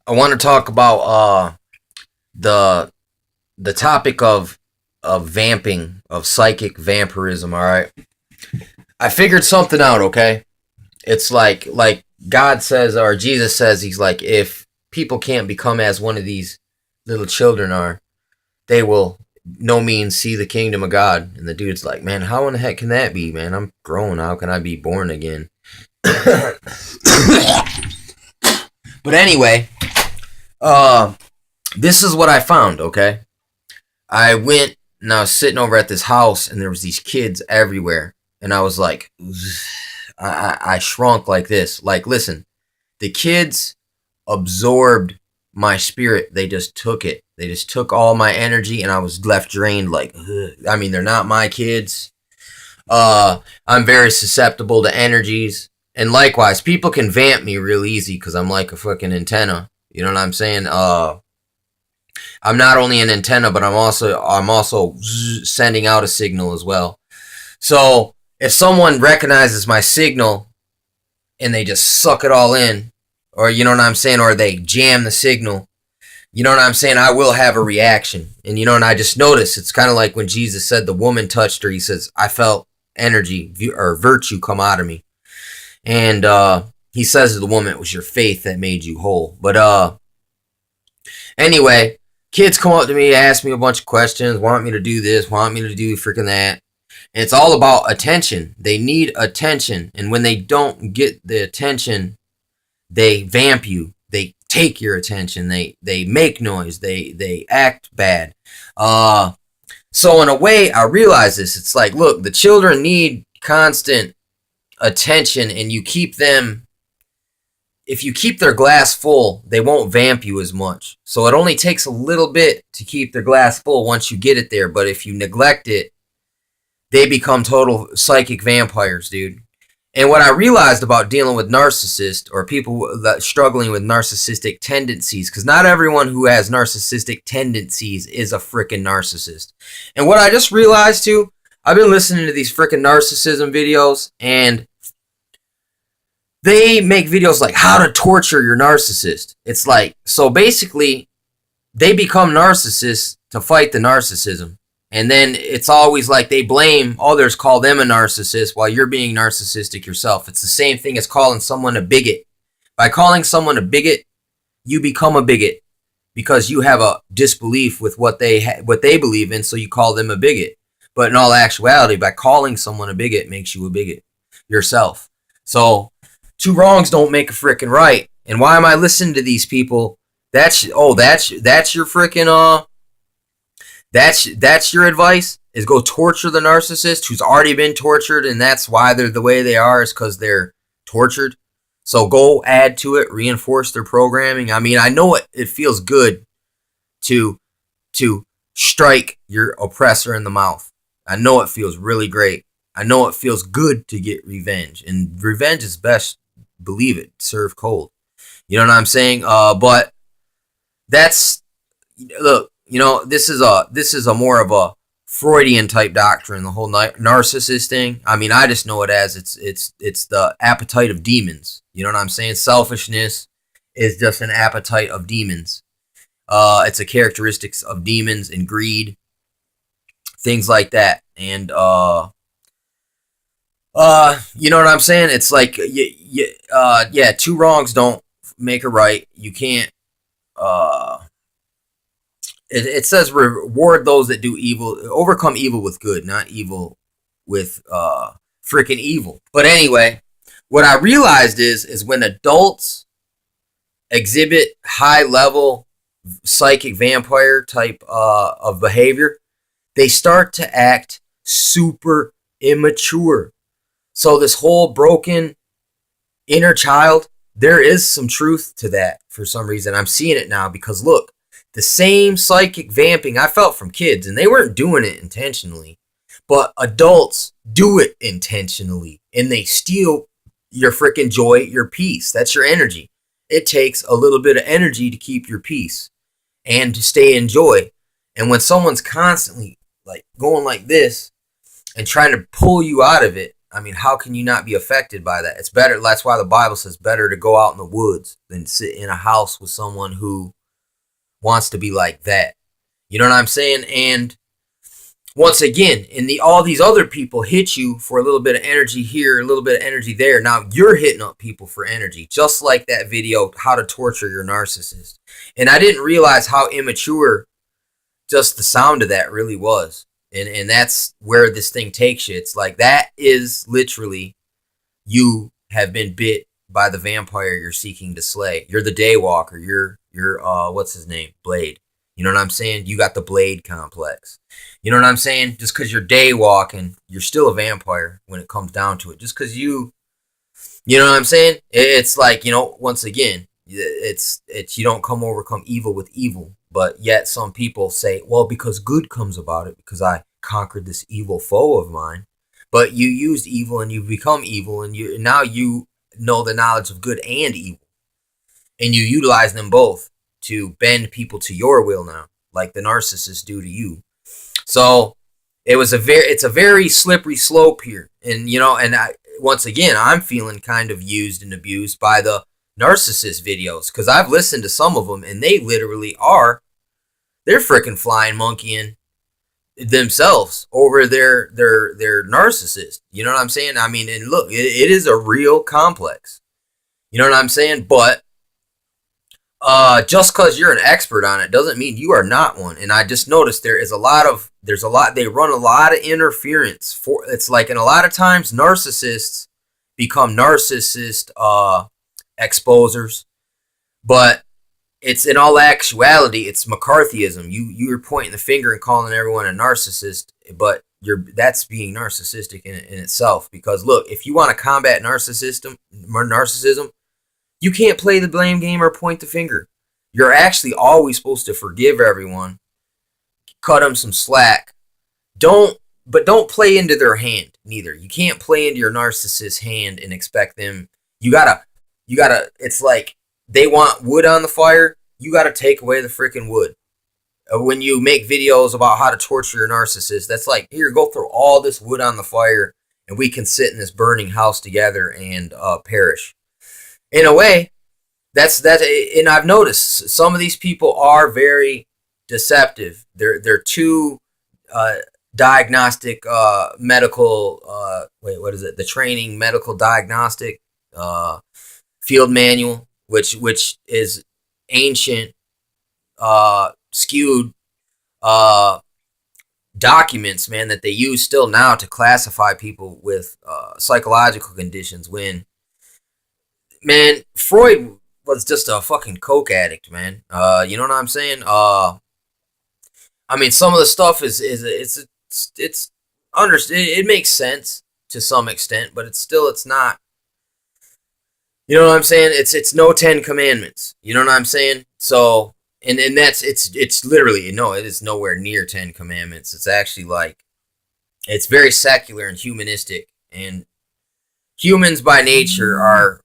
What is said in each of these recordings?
I want to talk about the the topic of vamping, of psychic vampirism. All right, I figured something out. Okay, it's like God says or Jesus says, he's like, if people can't become as one of these little children are, they will no means see the kingdom of God. And the dude's like, man, how in the heck can that be, man? I'm grown. How can I be born again? But anyway, uh, this is what I found. Okay, I went and I was sitting over at this house, and there was these kids everywhere, and I was like, I shrunk like this. Like, listen, the kids absorbed my spirit. They just took it. They just took all my energy, and I was left drained. Like, ugh. I mean, they're not my kids. I'm very susceptible to energies, and likewise, people can vamp me real easy because I'm like a fucking antenna. You know what I'm saying? I'm not only an antenna, but I'm also sending out a signal as well. So if someone recognizes my signal and they just suck it all in, or you know what I'm saying, or they jam the signal, you know what I'm saying, I will have a reaction. And you know, and I just noticed it's kind of like when Jesus said the woman touched her. He says, I felt energy or virtue come out of me. And he says to the woman, it was your faith that made you whole. But anyway, kids come up to me, ask me a bunch of questions, want me to do this, want me to do freaking that. And it's all about attention. They need attention. And when they don't get the attention, they vamp you. They take your attention. They make noise. They act bad. So in a way, I realize this. It's like, look, the children need constant attention, and you keep them. If you keep their glass full, they won't vamp you as much. So it only takes a little bit to keep their glass full once you get it there. But if you neglect it, they become total psychic vampires, dude. And what I realized about dealing with narcissists or people that struggling with narcissistic tendencies, because not everyone who has narcissistic tendencies is a freaking narcissist. And what I just realized too, I've been listening to these freaking narcissism videos, and they make videos like how to torture your narcissist. It's like, so basically, they become narcissists to fight the narcissism. And then it's always like they blame others, call them a narcissist while you're being narcissistic yourself. It's the same thing as calling someone a bigot. By calling someone a bigot, you become a bigot because you have a disbelief with what they believe in, so you call them a bigot. But in all actuality, by calling someone a bigot makes you a bigot yourself. So two wrongs don't make a frickin' right. And why am I listening to these people? That's your frickin' That's your advice, is go torture the narcissist who's already been tortured, and that's why they're the way they are, is because they're tortured. So go add to it, reinforce their programming. I mean, I know it feels good to strike your oppressor in the mouth. I know it feels really great. I know it feels good to get revenge, and revenge is best, believe it, served cold. You know what I'm saying? But that's, look, you know, this is a more of a Freudian type doctrine, the whole narcissist thing. I mean, I just know it as it's the appetite of demons. You know what I'm saying? Selfishness is just an appetite of demons. It's a characteristics of demons and greed, things like that. And you know what I'm saying? It's like, yeah, two wrongs don't make a right. You can't. It says reward those that do evil, overcome evil with good, not evil with freaking evil. But anyway, what I realized is when adults exhibit high level psychic vampire type of behavior, they start to act super immature. So this whole broken inner child, there is some truth to that for some reason. I'm seeing it now because look, the same psychic vamping I felt from kids, and they weren't doing it intentionally, but adults do it intentionally, and they steal your freaking joy, your peace. That's your energy. It takes a little bit of energy to keep your peace and to stay in joy. And when someone's constantly like going like this and trying to pull you out of it, I mean, how can you not be affected by that? It's better. That's why the Bible says better to go out in the woods than sit in a house with someone who wants to be like that. You know what I'm saying? And once again, all these other people hit you for a little bit of energy here, a little bit of energy there. Now you're hitting up people for energy, just like that video, how to torture your narcissist. And I didn't realize how immature just the sound of that really was. And that's where this thing takes you. It's like that is literally you have been bit by the vampire you're seeking to slay. You're the Daywalker. You're what's his name? Blade. You know what I'm saying? You got the Blade complex. You know what I'm saying? Just because you're daywalking, you're still a vampire when it comes down to it. Just because you know what I'm saying? It's like, once again, it's you don't overcome evil with evil. But yet some people say, well, because good comes about it, because I conquered this evil foe of mine. But you used evil and you've become evil, and now you know the knowledge of good and evil. And you utilize them both to bend people to your will now, like the narcissists do to you. So it's a very slippery slope here. And, once again, I'm feeling kind of used and abused by the narcissist videos, because I've listened to some of them and they literally they're freaking flying monkeying themselves over their narcissist. You know what I'm saying? I mean, and look, it is a real complex. You know what I'm saying? But just because you're an expert on it doesn't mean you are not one. And I just noticed they run a lot of interference it's like, and a lot of times narcissists become narcissist exposers, but it's in all actuality, it's McCarthyism. You're pointing the finger and calling everyone a narcissist, but that's being narcissistic in itself. Because look, if you want to combat narcissism, you can't play the blame game or point the finger. You're actually always supposed to forgive everyone, cut them some slack. But don't play into their hand neither. You can't play into your narcissist's hand and expect them. You gotta. It's like they want wood on the fire. You gotta take away the freaking wood. When you make videos about how to torture your narcissist, that's like, here, go throw all this wood on the fire, and we can sit in this burning house together and perish. In a way, that's and I've noticed some of these people are very deceptive. They're too diagnostic medical what is it? The training medical diagnostic field manual, which is ancient skewed documents, man, that they use still now to classify people with psychological conditions, when, man, Freud was just a fucking coke addict, man. You know what I'm saying? I mean, some of the stuff is it makes sense to some extent, but it's not. You know what I'm saying? It's no 10 Commandments. You know what I'm saying? So, and that's it's literally, no, it is nowhere near 10 Commandments. It's actually like, it's very secular and humanistic, and humans by nature are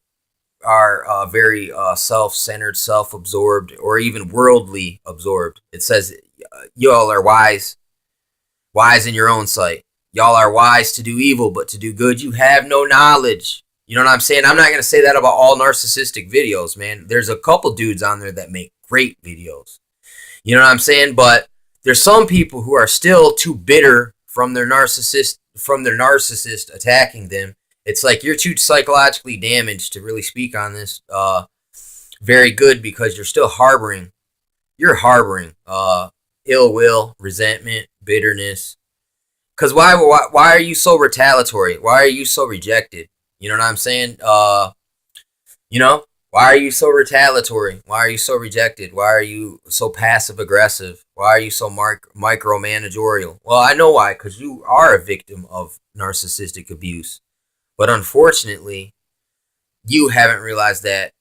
very self-centered, self-absorbed, or even worldly absorbed. It says, y'all are wise in your own sight. Y'all are wise to do evil, but to do good you have no knowledge. You know what I'm saying? I'm not going to say that about all narcissistic videos, man. There's a couple dudes on there that make great videos. You know what I'm saying? But there's some people who are still too bitter from their narcissist attacking them. It's like, you're too psychologically damaged to really speak on this very good, because you're still harboring ill will, resentment, bitterness. Because why are you so retaliatory? Why are you so rejected? You know what I'm saying? Why are you so retaliatory? Why are you so rejected? Why are you so passive aggressive? Why are you so micromanagerial? Well, I know why, because you are a victim of narcissistic abuse. But unfortunately, you haven't realized that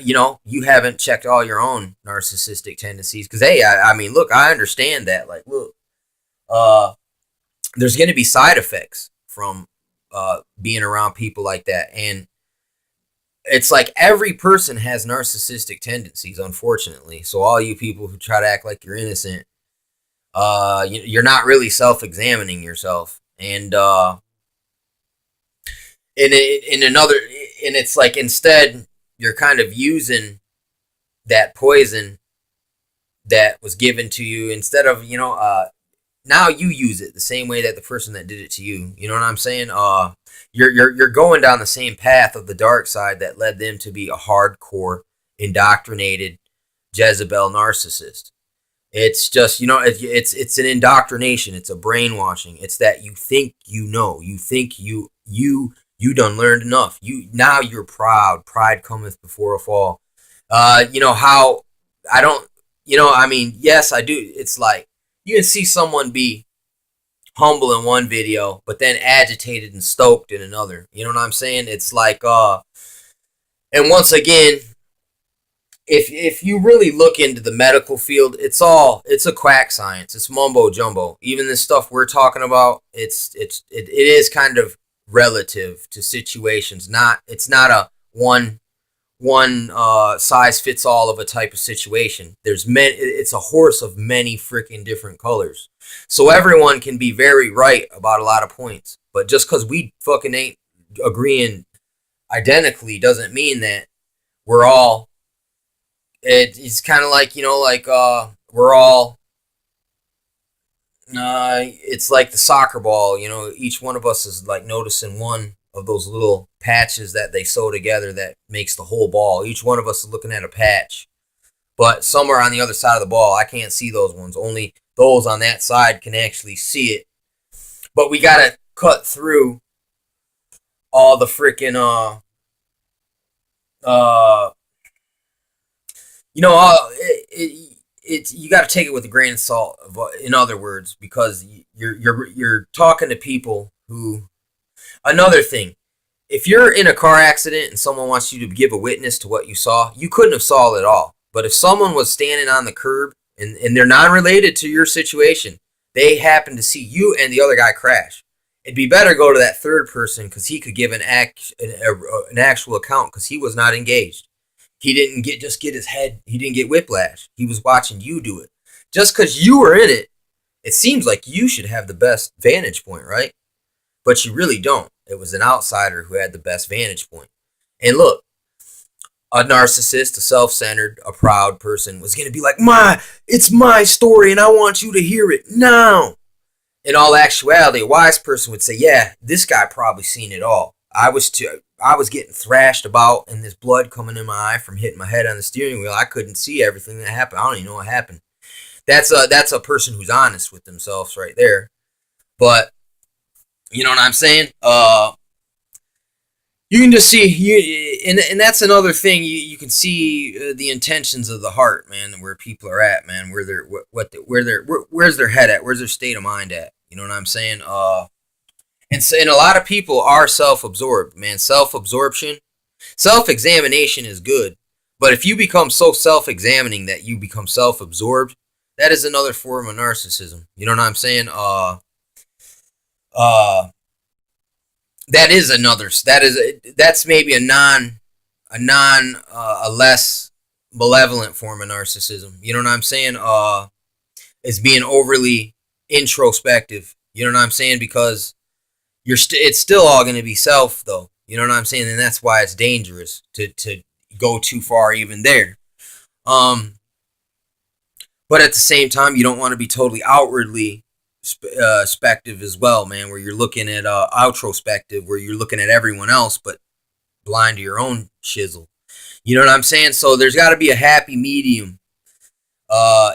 you haven't checked all your own narcissistic tendencies. Because, hey, I mean, look, I understand that. Like, look, there's going to be side effects from being around people like that. And it's like, every person has narcissistic tendencies, unfortunately. So all you people who try to act like you're innocent, you're not really self-examining yourself. And in another, and it's like instead you're kind of using that poison that was given to you instead of now you use it the same way that the person that did it to you. You know what I'm saying? You're going down the same path of the dark side that led them to be a hardcore, indoctrinated Jezebel narcissist. It's just it's an indoctrination. It's a brainwashing. It's that you think you know. You think you done learned enough. You're proud. Pride cometh before a fall. How I don't. I mean, yes, I do. It's like you can see someone be humble in one video, but then agitated and stoked in another. You know what I'm saying? It's like, and once again, if you really look into the medical field, it's a quack science. It's mumbo jumbo. Even the stuff we're talking about, it is kind of relative to situations. It's not a one size fits all of a type of situation. It's a horse of many freaking different colors. So everyone can be very right about a lot of points. But just because we fucking ain't agreeing identically doesn't mean that we're all. It's kind of like we're all. It's like the soccer ball. Each one of us is like noticing one of those little patches that they sew together that makes the whole ball. Each one of us is looking at a patch, but somewhere on the other side of the ball, I can't see those ones. Only those on that side can actually see it. But we gotta cut through all the freaking you got to take it with a grain of salt. In other words, because you're talking to people who. Another thing, if you're in a car accident and someone wants you to give a witness to what you saw, you couldn't have saw it at all. But if someone was standing on the curb and they're non-related to your situation, they happen to see you and the other guy crash, it'd be better go to that third person because he could give an actual account because he was not engaged. He didn't get his head. He didn't get whiplash. He was watching you do it. Just because you were in it, it seems like you should have the best vantage point, right? But you really don't. It was an outsider who had the best vantage point. And look, a narcissist, a self-centered, a proud person was going to be like, it's my story and I want you to hear it now. In all actuality, a wise person would say, yeah, this guy probably seen it all. I was getting thrashed about and this blood coming in my eye from hitting my head on the steering wheel. I couldn't see everything that happened. I don't even know what happened. That's a person who's honest with themselves right there. But you know what I'm saying? You can just see and that's another thing. You can see the intentions of the heart, man, where people are at, man, where's their head at, where's their state of mind at? You know what I'm saying? And a lot of people are self-absorbed, man. Self-absorption, self-examination is good, but if you become so self-examining that you become self-absorbed, that is another form of narcissism. You know what I'm saying? That's maybe a less malevolent form of narcissism. You know what I'm saying? Is being overly introspective. You know what I'm saying? Because it's still all going to be self, though. You know what I'm saying? And that's why it's dangerous to go too far even there. But at the same time, you don't want to be totally outwardly spective as well, man, where you're looking at outrospective, where you're looking at everyone else but blind to your own shizzle. You know what I'm saying? So there's got to be a happy medium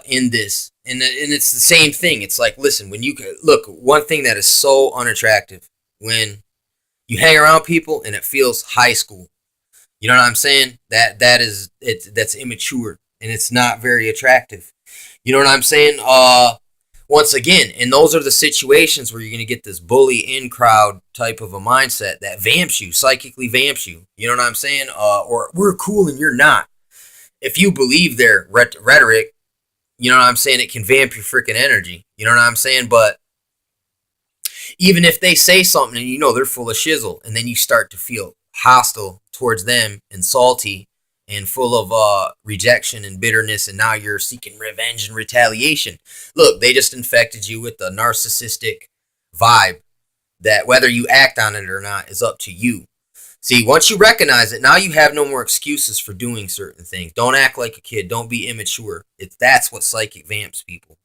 in this, and it's the same thing. It's like, listen, when you look, one thing that is so unattractive when you hang around people and it feels high school. You know what I'm saying? That's immature and it's not very attractive. You know what I'm saying? Once again, and those are the situations where you're going to get this bully in crowd type of a mindset that vamps you, psychically vamps you. You know what I'm saying? Or we're cool and you're not. If you believe their rhetoric, you know what I'm saying? It can vamp your freaking energy. You know what I'm saying? But even if they say something and you know they're full of shizzle, and then you start to feel hostile towards them and salty and full of rejection and bitterness, and now you're seeking revenge and retaliation. Look, they just infected you with the narcissistic vibe. that whether you act on it or not is up to you. See, once you recognize it, now you have no more excuses for doing certain things. Don't act like a kid. Don't be immature. That's what psychic vamps people.